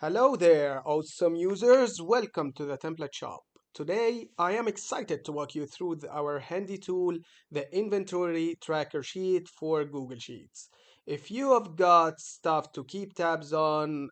Hello there, awesome users. Welcome to the template shop. Today, I am excited to walk you through our handy tool, the inventory tracker sheet for Google Sheets. If you have got stuff to keep tabs on,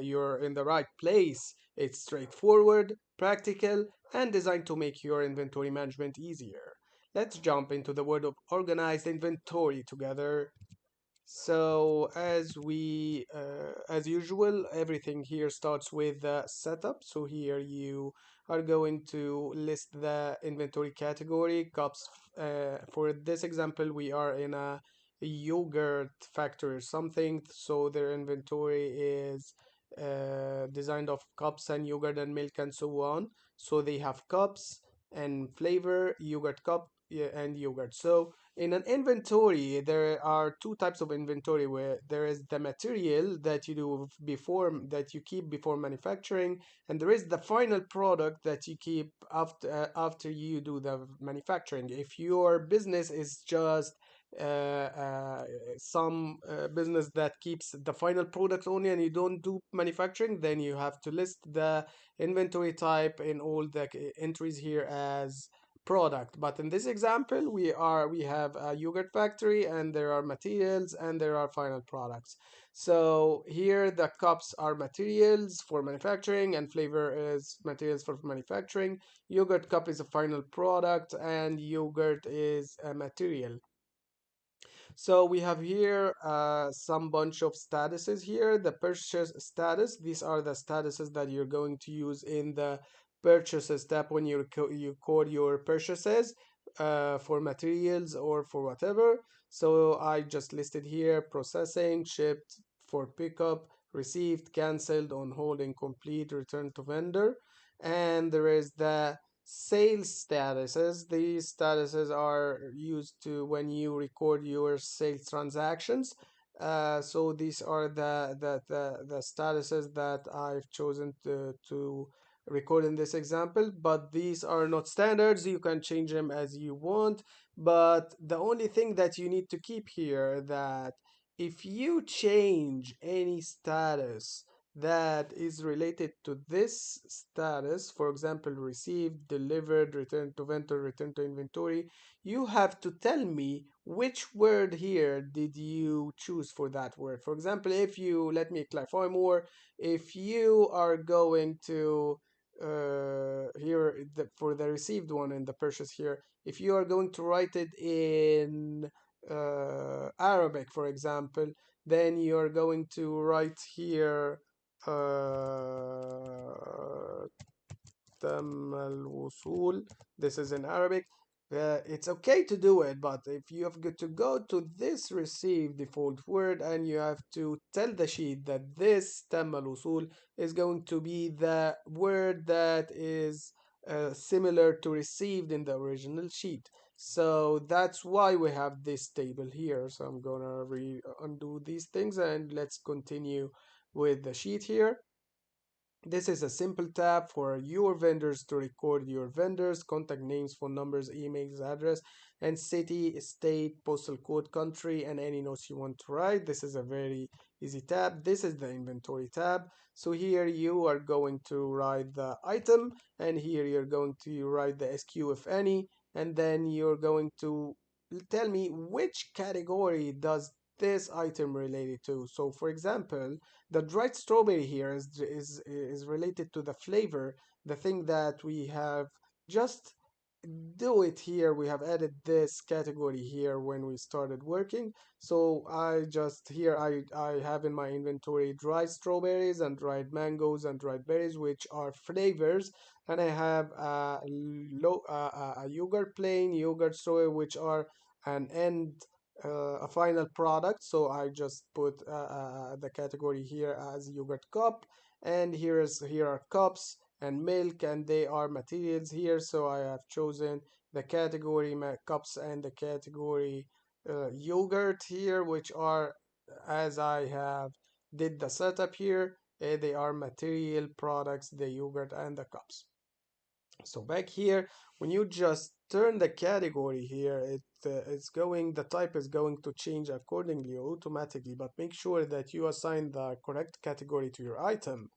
you're in the right place. It's straightforward, practical, and designed to make your inventory management easier. Let's jump into the world of organized inventory together. So as usual, everything here starts with the setup. So here you are going to list the inventory category cups. For this example, we are in a yogurt factory or something. So their inventory is designed of cups and yogurt and milk and so on. So they have cups and flavor, yogurt cup, yeah, and yogurt. So in an inventory, there are two types of inventory where there is the material that you do before that you keep before manufacturing, and there is the final product that you keep after you do the manufacturing. If your business is just some business that keeps the final product only and you don't do manufacturing, then you have to list the inventory type in all the entries here as product. But in this example, we have a yogurt factory and there are materials and there are final products. So here the cups are materials for manufacturing and flavor is materials for manufacturing. Yogurt cup is a final product and yogurt is a material. So we have here some bunch of statuses here. The purchase status, these are the statuses that you're going to use in the purchases tab when you code your purchases for materials or for whatever. So I just listed here processing, shipped, for pickup, received, cancelled, on hold, incomplete, returned to vendor. And there is the sales statuses. These statuses are used to when you record your sales transactions. So these are the statuses that I've chosen to record in this example, but these are not standards. You can change them as you want, but the only thing that you need to keep here that if you change any status that is related to this status, for example, received, delivered, returned to vendor, returned to inventory, you have to tell me which word here did you choose for that word. For example, if you, let me clarify more, if you are going to here for the received one in the purchase here, if you are going to write it in Arabic, for example, then you're going to write here تم الوصول. This is in Arabic. It's okay to do it, but if you have got to go to this receive default word and you have to tell the sheet that this تم الوصول is going to be the word that is similar to received in the original sheet. So that's why we have this table here. So I'm gonna undo these things and let's continue with the sheet here. This is a simple tab for your vendors to record your vendors, contact names, phone numbers, emails, address, and city, state, postal code, country, and any notes you want to write. This is a very easy tab. This is the inventory tab. So here you are going to write the item, and here you're going to write the SKU if any, and then you're going to tell me which category does this item related to. So for example, the dried strawberry here is related to the flavor, the thing that we have just do it here. We have added this category here when we started working. So I just here I have in my inventory dried strawberries and dried mangoes and dried berries, which are flavors, and I have a yogurt plain, yogurt strawberry, which are an end a final product. So I just put the category here as yogurt cup, and here are cups and milk, and they are materials here. So I have chosen the category cups and the category yogurt here, which are, as I have did the setup here, they are material products, the yogurt and the cups. So back here, when you just turn the category here, it's going, the type is going to change accordingly automatically, but make sure that you assign the correct category to your item.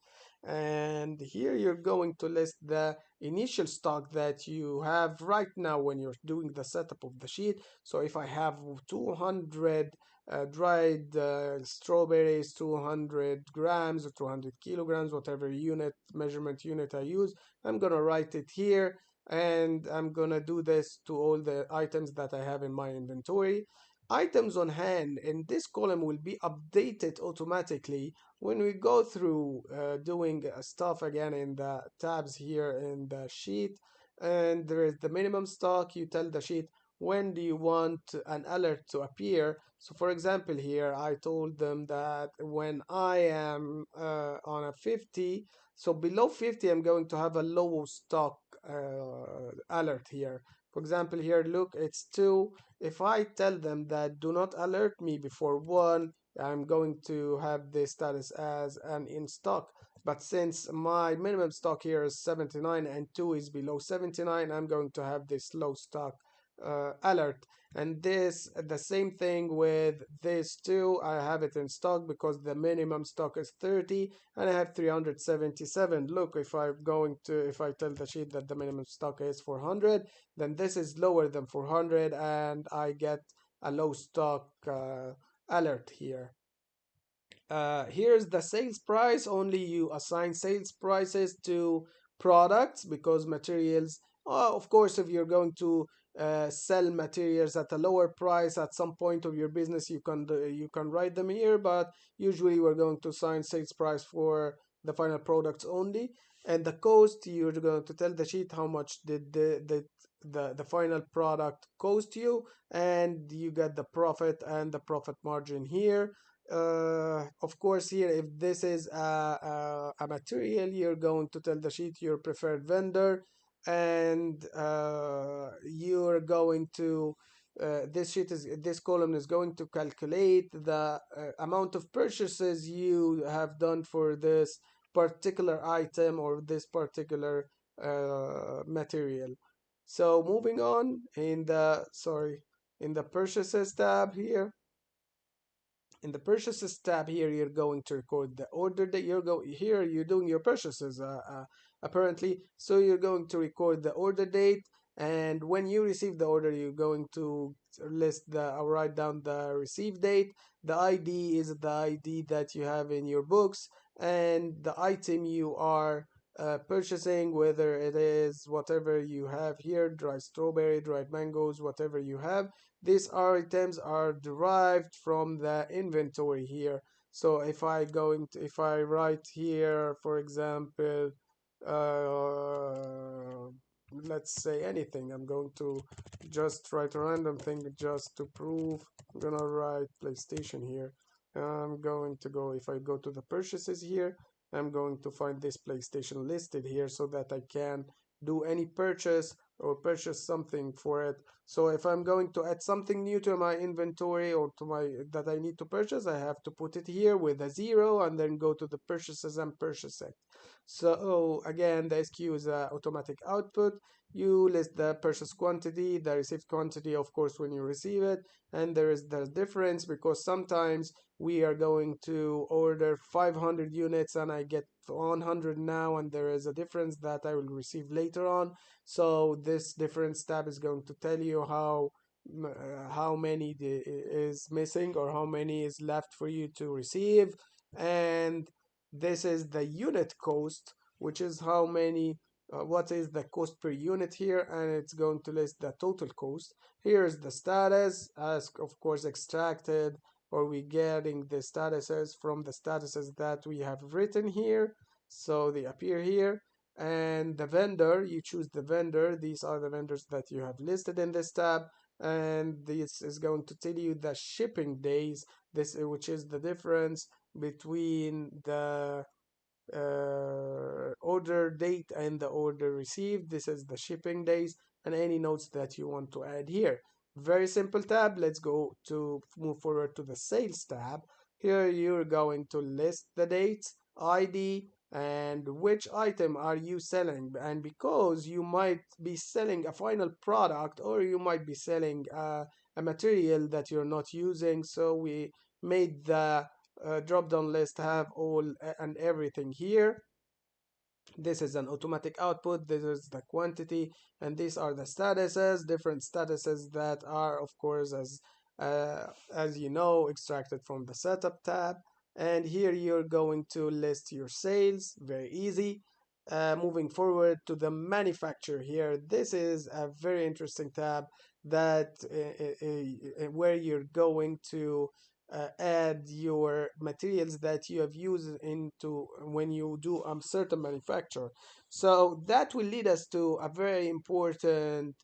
And here you're going to list the initial stock that you have right now when you're doing the setup of the sheet. So if I have 200 dried strawberries, 200 grams or 200 kilograms, whatever unit, measurement unit I use, I'm gonna write it here, and I'm gonna do this to all the items that I have in my inventory. Items on hand in this column will be updated automatically when we go through doing stuff again in the tabs here in the sheet. And there is the minimum stock. You tell the sheet when do you want an alert to appear. So for example, here I told them that when I am on a 50, so below 50, I'm going to have a low stock alert here. For example, here, look, it's 2. If I tell them that do not alert me before 1, I'm going to have this status as an in stock. But since my minimum stock here is 79 and 2 is below 79, I'm going to have this low stock alert. And this, the same thing with this too. I have it in stock because the minimum stock is 30 and I have 377. Look, if I'm going to, if I tell the sheet that the minimum stock is 400, then this is lower than 400 and I get a low stock alert here. Here's the sales price. Only you assign sales prices to products because materials, of course, if you're going to sell materials at a lower price at some point of your business, you can write them here, but usually we're going to assign sales price for the final products only. And the cost, you're going to tell the sheet how much did the final product cost you, and you get the profit and the profit margin here. Of course, here, if this is a material, you're going to tell the sheet your preferred vendor, and you're going to this column is going to calculate the amount of purchases you have done for this particular item or this particular material. So moving on in the, sorry, in the purchases tab here, in the purchases tab here, you're going to record the order that here you're doing your purchases apparently, so you're going to record the order date, and when you receive the order you're going to list the write down the receive date. The ID is the ID that you have in your books, and the item you are purchasing, whether it is whatever you have here, dried strawberry, dried mangoes, whatever you have, these items are derived from the inventory here. So if I write here, for example, uh, let's say anything, I'm going to just write a random thing just to prove. I'm gonna write PlayStation here. I'm going to go, if I go to the purchases here, I'm going to find this PlayStation listed here so that I can do any purchase or purchase something for it. So if I'm going to add something new to my inventory or to my that I need to purchase, I have to put it here with a 0 and then go to the purchases and purchase it. So again, the SKU is automatic output. You list the purchase quantity, the received quantity, of course, when you receive it, and there is the difference because sometimes we are going to order 500 units and I get 100 now, and there is a difference that I will receive later on. So this difference tab is going to tell you how many is missing or how many is left for you to receive. And this is the unit cost, which is how many what is the cost per unit here, and it's going to list the total cost. Here's the status, as of course extracted, or we getting the statuses from the statuses that we have written here, so they appear here. And the vendor, you choose the vendor. These are the vendors that you have listed in this tab, and this is going to tell you the shipping days, this which is the difference between the order date and the order received. This is the shipping days and any notes that you want to add here. Very simple tab. Let's go to move forward to the sales tab. Here you're going to list the dates, ID, and which item are you selling. And because you might be selling a final product, or you might be selling a material that you're not using, so we made the drop down list have all and everything here. This is an automatic output, this is the quantity, and these are the statuses, different statuses that are, of course, as you know, extracted from the setup tab. And here you're going to list your sales, very easy. Moving forward to the manufacturer here, this is a very interesting tab that where you're going to add your materials that you have used into when you do a certain manufacture. So that will lead us to a very important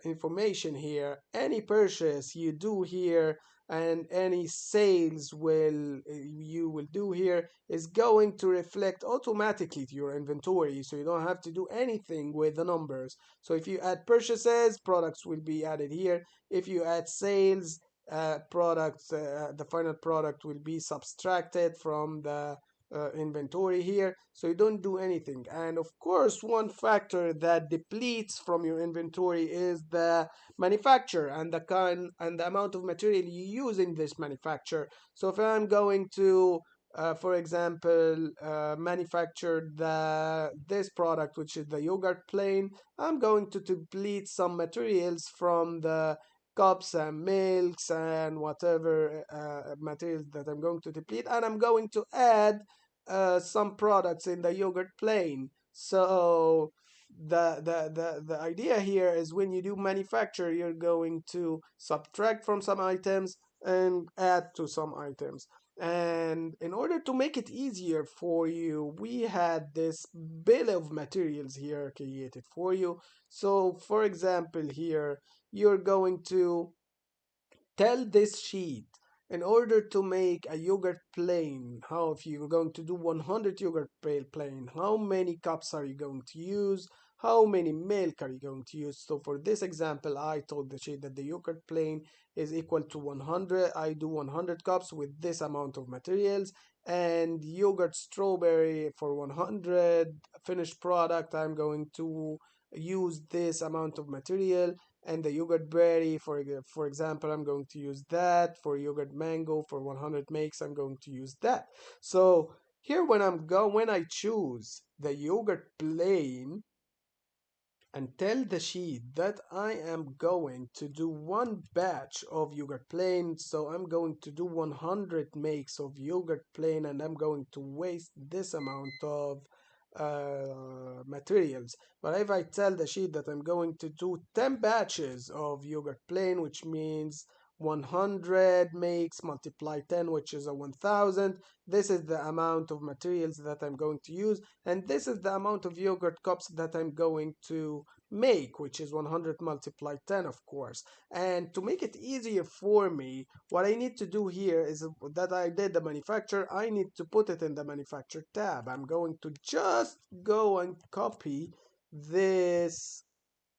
information here. Any purchase you do here and any sales will you will do here is going to reflect automatically to your inventory, so you don't have to do anything with the numbers. So if you add purchases, products will be added here. If you add sales, products, the final product will be subtracted from the inventory here, so you don't do anything. And of course, one factor that depletes from your inventory is the manufacturer and the kind and the amount of material you use in this manufacture. So if I'm going to for example, manufacture this product, which is the yogurt plain, I'm going to deplete some materials from the cups and milks and whatever materials that I'm going to deplete, and I'm going to add some products in the yogurt plain. So the idea here is when you do manufacture, you're going to subtract from some items and add to some items. And in order to make it easier for you, we had this bill of materials here created for you. So for example, here you're going to tell this sheet, in order to make a yogurt plain, how if you're going to do 100 yogurt plain, how many cups are you going to use, how many milk are you going to use. So for this example, I told the sheet that the yogurt plain is equal to 100. I do 100 cups with this amount of materials, and yogurt strawberry for 100 finished product, I'm going to use this amount of material. And the yogurt berry, for example, I'm going to use that. For yogurt mango for 100 makes, I'm going to use that. So here when I choose the yogurt plain and tell the sheet that I am going to do one batch of yogurt plain, so I'm going to do 100 makes of yogurt plain, and I'm going to waste this amount of materials. But if I tell the sheet that I'm going to do 10 batches of yogurt plain, which means 100 makes multiply 10, which is a 1000, this is the amount of materials that I'm going to use, and this is the amount of yogurt cups that I'm going to make, which is 100 multiplied 10, of course. And to make it easier for me, what I need to do here is that I did the manufacturer, I need to put it in the manufacturer tab. I'm going to just go and copy this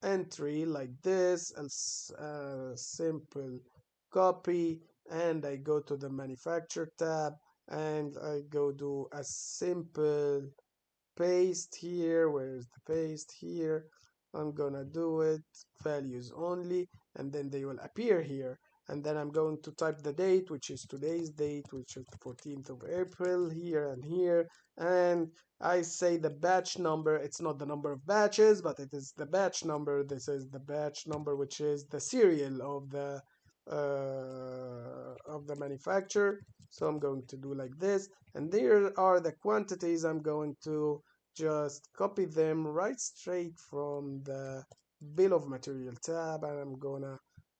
entry like this, a simple copy, and I go to the manufacturer tab and I go do a simple paste here. Where's the paste here? I'm gonna do it values only, and then they will appear here. And then I'm going to type the date, which is today's date, which is the 14th of April, here and here. And I say the batch number, it's not the number of batches, but it is the batch number. This is the batch number, which is the serial of the manufacturer. So I'm going to do like this, and there are the quantities. I'm going to just copy them right straight from the bill of material tab, and I'm gonna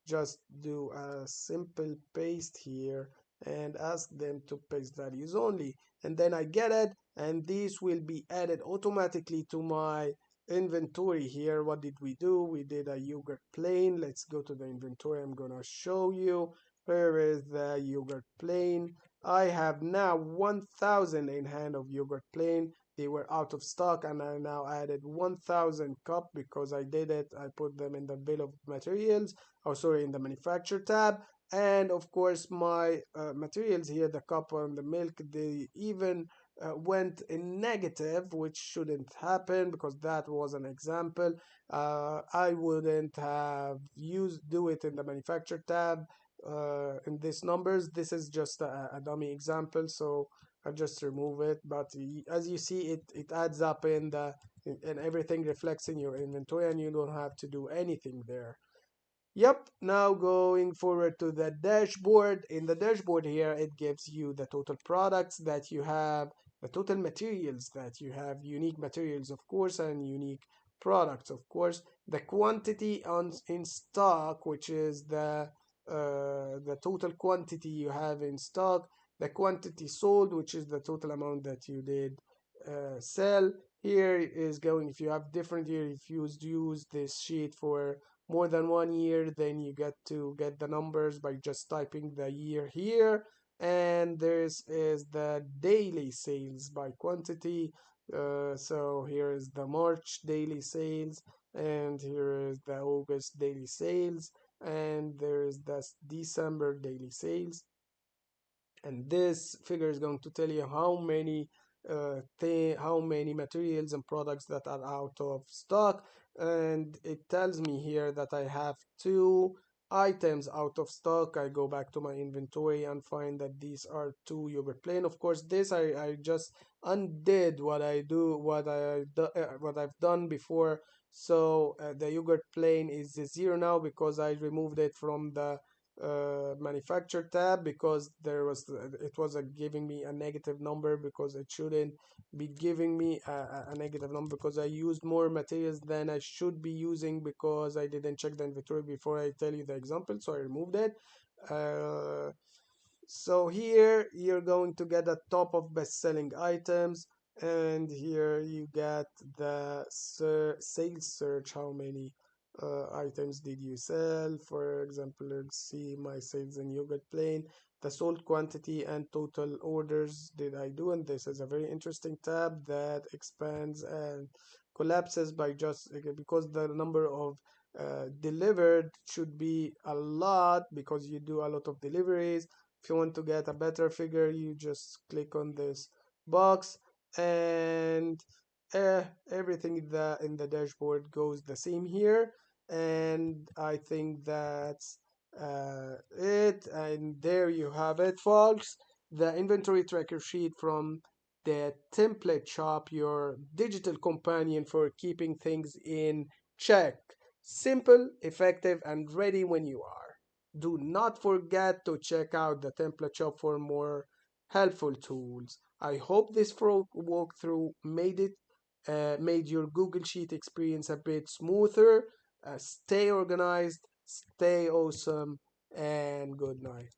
just do a simple paste here and ask them to paste values only, and then I get it, and these will be added automatically to my inventory here. What did we do? We did a yogurt plain. Let's go to the inventory. I'm gonna show you where is the yogurt plain. I have now 1000 in hand of yogurt plain. They were out of stock, and I now added 1000 cup because I did it. I put them in the bill of materials, or sorry, in the manufacture tab. And of course, my materials here, the cup and the milk, they even went in negative, which shouldn't happen because that was an example. I wouldn't have used do it in the manufacturer tab in these numbers. This is just a dummy example, so I just remove it. But as you see, it adds up in the and everything reflects in your inventory, and you don't have to do anything there. Yep, now going forward to the dashboard. In the dashboard here, it gives you the total products that you have, the total materials that you have, unique materials, of course, and unique products, of course. The quantity on in stock, which is the total quantity you have in stock. The quantity sold, which is the total amount that you did sell. Here is going, if you have different year, if you use this sheet for more than 1 year, then you get to get the numbers by just typing the year here. And this is the daily sales by quantity. So here is the March daily sales, and here is the August daily sales, and there is the December daily sales. And this figure is going to tell you how many materials and products that are out of stock. And it tells me here that I have two items out of stock. I go back to my inventory and find that these are two yogurt plain. Of course, this I just undid what I've done before. So the yogurt plain is 0 now because I removed it from the manufacturer tab, because it was giving me a negative number, because it shouldn't be giving me a negative number, because I used more materials than I should be using, because I didn't check the inventory before I tell you the example, so I removed it. uh, so here you're going to get a top of best-selling items, and here you get the sales search. How many items did you sell? For example, let's see my sales in yogurt plain. The sold quantity and total orders did I do? And this is a very interesting tab that expands and collapses by just because the number of delivered should be a lot, because you do a lot of deliveries. If you want to get a better figure, you just click on this box, and everything in the dashboard goes the same here. And I think that's it. And there you have it, folks. The inventory tracker sheet from the template shop, your digital companion for keeping things in check. Simple, effective, and ready when you are. Do not forget to check out the template shop for more helpful tools. I hope this walkthrough made your Google Sheet experience a bit smoother. Stay organized, stay awesome, and good night.